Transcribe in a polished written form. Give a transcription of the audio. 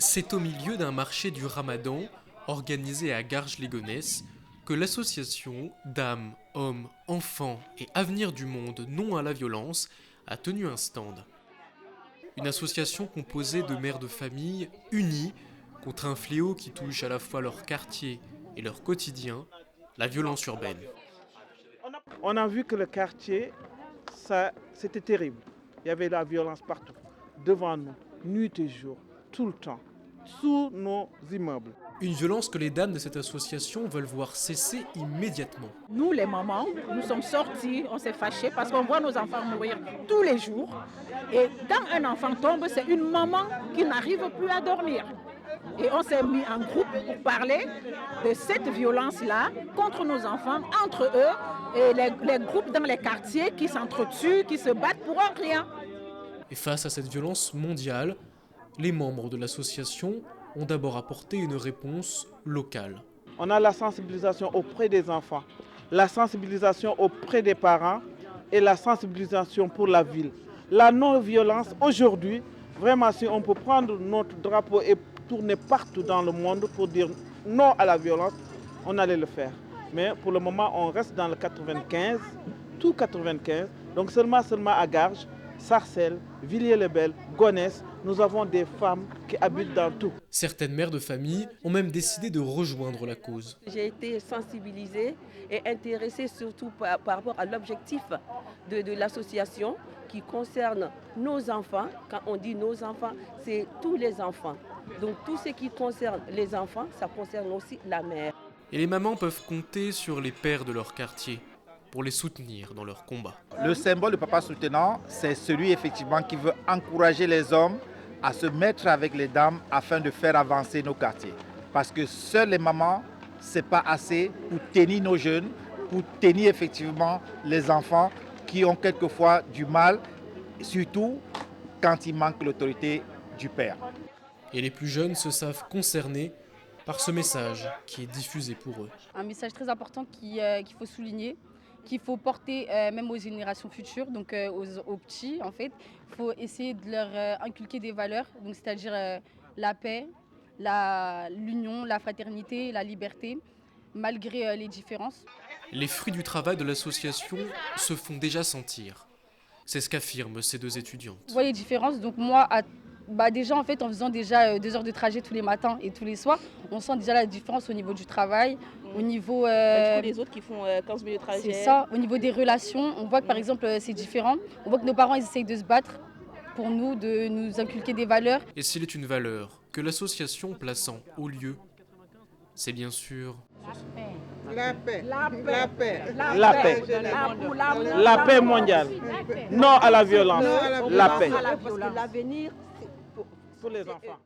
C'est au milieu d'un marché du Ramadan, organisé à Garges-les-Gonesse, que l'association Dames, Hommes, Enfants et Avenir du Monde Non à la Violence a tenu un stand. Une association composée de mères de famille unies contre un fléau qui touche à la fois leur quartier et leur quotidien, la violence urbaine. On a vu que le quartier, c'était terrible. Il y avait la violence partout, devant nous, nuit et jour, tout le temps, sous nos immeubles. Une violence que les dames de cette association veulent voir cesser immédiatement. Nous, les mamans, nous sommes sortis, on s'est fâchés parce qu'on voit nos enfants mourir tous les jours. Et quand un enfant tombe, c'est une maman qui n'arrive plus à dormir. Et on s'est mis en groupe pour parler de cette violence-là contre nos enfants, entre eux et les groupes dans les quartiers qui s'entretuent, qui se battent pour rien. Et face à cette violence mondiale, les membres de l'association ont d'abord apporté une réponse locale. On a la sensibilisation auprès des enfants, la sensibilisation auprès des parents et la sensibilisation pour la ville. La non-violence, aujourd'hui, vraiment, si on peut prendre notre drapeau et tourner partout dans le monde pour dire non à la violence, on allait le faire. Mais pour le moment, on reste dans le 95, tout 95, donc seulement à Garges, Sarcelles, Villiers-le-Bel, Gonesse, nous avons des femmes qui habitent dans tout. Certaines mères de famille ont même décidé de rejoindre la cause. J'ai été sensibilisée et intéressée surtout par rapport à l'objectif de l'association qui concerne nos enfants. Quand on dit nos enfants, c'est tous les enfants. Donc tout ce qui concerne les enfants, ça concerne aussi la mère. Et les mamans peuvent compter sur les pères de leur quartier pour les soutenir dans leur combat. Le symbole de papa soutenant, c'est celui effectivement qui veut encourager les hommes à se mettre avec les dames afin de faire avancer nos quartiers. Parce que seules les mamans, ce n'est pas assez pour tenir nos jeunes, pour tenir effectivement les enfants qui ont quelquefois du mal, surtout quand il manque l'autorité du père. Et les plus jeunes se savent concernés par ce message qui est diffusé pour eux. Un message très important qu'il faut souligner, qu'il faut porter même aux générations futures, donc aux petits en fait. Il faut essayer de leur inculquer des valeurs, donc c'est-à-dire la paix, l'union, la fraternité, la liberté, malgré les différences. Les fruits du travail de l'association se font déjà sentir. C'est ce qu'affirment ces deux étudiantes. Vous voyez les différences, donc moi, déjà en fait en faisant déjà 2 heures de trajet tous les matins et tous les soirs, on sent déjà la différence au niveau du travail, au niveau... les autres qui font 15 minutes de trajet. C'est ça, au niveau des relations, on voit que par exemple c'est différent. On voit que nos parents ils essayent de se battre pour nous, de nous inculquer des valeurs. Et s'il est une valeur que l'association place en haut lieu, c'est bien sûr... La paix, La paix, la paix, la la paix, paix, l'amour, la paix mondiale, non à la violence, la paix Parce que l'avenir, pour les enfants.